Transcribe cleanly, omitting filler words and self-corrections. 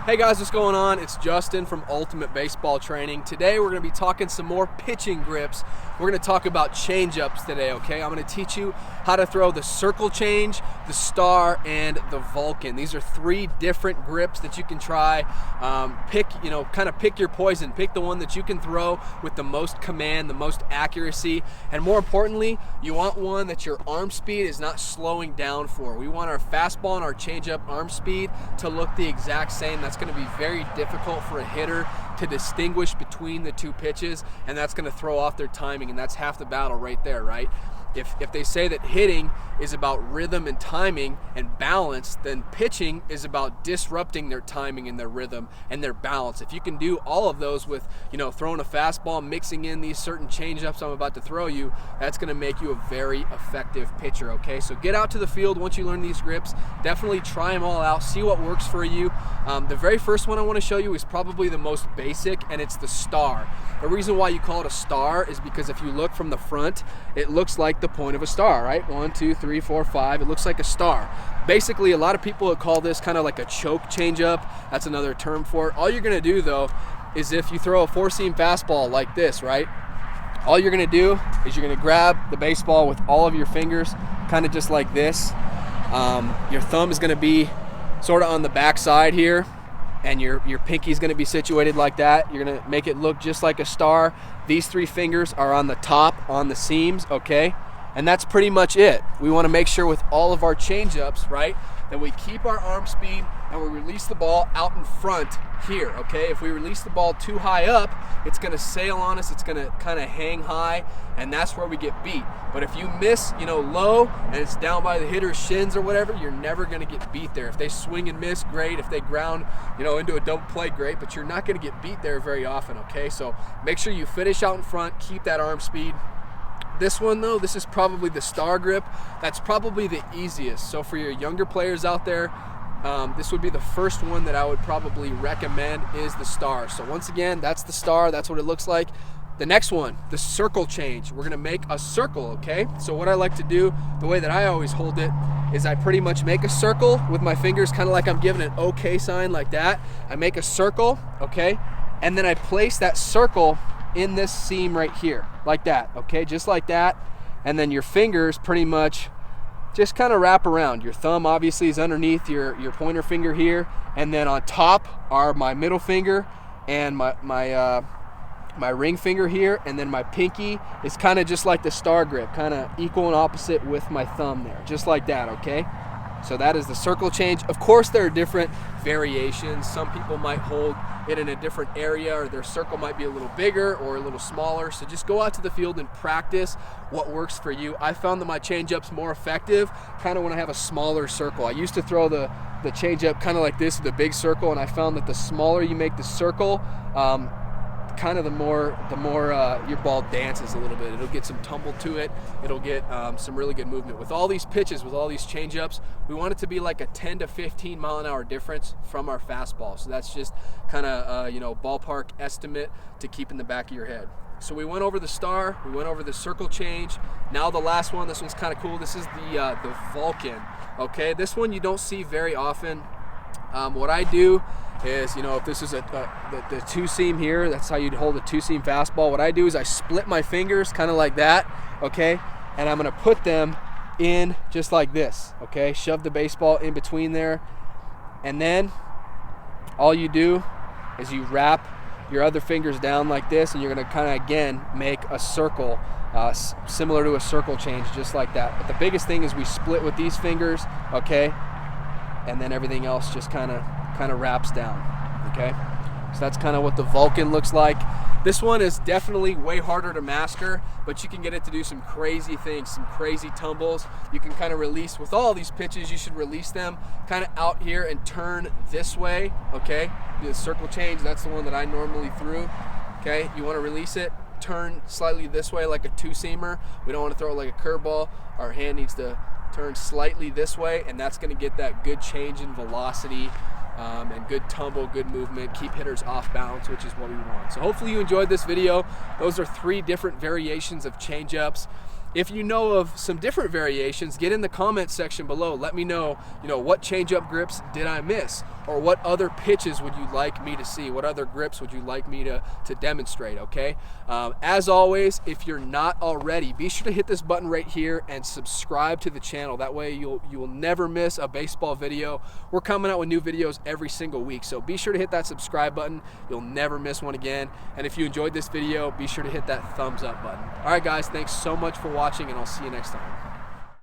Hey guys, what's going on? It's Justin from Ultimate Baseball Training. Today we're going to be talking some more pitching grips. We're going to talk about changeups today, okay? I'm going to teach you how to throw the circle change, the star, and the Vulcan. These are three different grips that you can try. Pick your poison. Pick the one that you can throw with the most command, the most accuracy, and more importantly, you want one that your arm speed is not slowing down for. We want our fastball and our changeup arm speed to look the exact same. That's going to be very difficult for a hitter to distinguish between the two pitches, and that's going to throw off their timing, and that's half the battle right there, right? If they say that hitting is about rhythm and timing and balance, then pitching is about disrupting their timing and their rhythm and their balance. If you can do all of those with, throwing a fastball, mixing in these certain changeups I'm about to throw you, that's going to make you a very effective pitcher, okay? So get out to the field once you learn these grips. Definitely try them all out. See what works for you. The very first one I want to show you is probably the most basic, and it's the star. The reason why you call it a star is because if you look from the front, it looks like the point of a star, right? 1, 2, 3, 4, 5. It looks like a star. Basically, a lot of people would call this kind of like a choke changeup. That's another term for it. All you're going to do, though, is if you throw a four-seam fastball like this, right? All you're going to do is you're going to grab the baseball with all of your fingers, kind of just like this. Your thumb is going to be sort of on the back side here, and your pinky is going to be situated like that. You're going to make it look just like a star. These three fingers are on the top, on the seams, okay? And that's pretty much it. We want to make sure with all of our changeups, right, that we keep our arm speed and we release the ball out in front here, okay? If we release the ball too high up, it's going to sail on us, it's going to kind of hang high, and that's where we get beat. But if you miss, low, and it's down by the hitter's shins or whatever, you're never going to get beat there. If they swing and miss, great. If they ground, into a double play, great. But you're not going to get beat there very often, okay? So make sure you finish out in front, keep that arm speed. This one, though, this is probably the star grip. That's probably the easiest. So for your younger players out there, this would be the first one that I would probably recommend is the star. So once again, that's the star. That's what it looks like. The next one, the circle change. We're going to make a circle, okay? So what I like to do, the way that I always hold it, is I pretty much make a circle with my fingers, kind of like I'm giving an OK sign like that. I make a circle, okay? And then I place that circle in this seam right here, like that, okay? Just like that. And then your fingers pretty much just kind of wrap around. Your thumb obviously is underneath your pointer finger here, and then on top are my middle finger and my ring finger here, and then my pinky is kind of just like the star grip, kind of equal and opposite with my thumb there, just like that, okay? So that is the circle change. Of course, there are different variations. Some people might hold it in a different area, or their circle might be a little bigger or a little smaller. So just go out to the field and practice what works for you. I found that my changeup's more effective kind of when I have a smaller circle. I used to throw the changeup kind of like this with a big circle, and I found that the smaller you make the circle, kind of the more your ball dances a little bit. It'll get some tumble to it. It'll get some really good movement. With all these pitches, with all these changeups, we want it to be like a 10 to 15 mile an hour difference from our fastball. So that's just kind of ballpark estimate to keep in the back of your head. So we went over the star, we went over the circle change. Now the last one, this one's kind of cool. This is the Vulcan. Okay, this one you don't see very often. What I do is, if this is the two seam here, that's how you'd hold a two seam fastball. What I do is I split my fingers kind of like that, okay? And I'm gonna put them in just like this, okay? Shove the baseball in between there. And then all you do is you wrap your other fingers down like this, and you're gonna kind of, again, make a circle, similar to a circle change, just like that. But the biggest thing is we split with these fingers, okay? And then everything else just kind of wraps down, okay? So that's kind of what the Vulcan looks like. This one is definitely way harder to master, but you can get it to do some crazy things, some crazy tumbles. You can kind of release, with all these pitches, you should release them kind of out here and turn this way, okay? Do the circle change, that's the one that I normally threw, okay? You want to release it, turn slightly this way like a two-seamer. We don't want to throw it like a curveball. Our hand needs to turn slightly this way, and that's going to get that good change in velocity and good tumble, good movement, keep hitters off balance, which is what we want. So hopefully you enjoyed this video. Those are three different variations of changeups. If you know of some different variations, get in the comments section below. Let me know, what change-up grips did I miss? Or what other pitches would you like me to see? What other grips would you like me to demonstrate, okay? As always, if you're not already, be sure to hit this button right here and subscribe to the channel. That way you will never miss a baseball video. We're coming out with new videos every single week, so be sure to hit that subscribe button. You'll never miss one again. And if you enjoyed this video, be sure to hit that thumbs up button. All right, guys, thanks so much for watching, and I'll see you next time.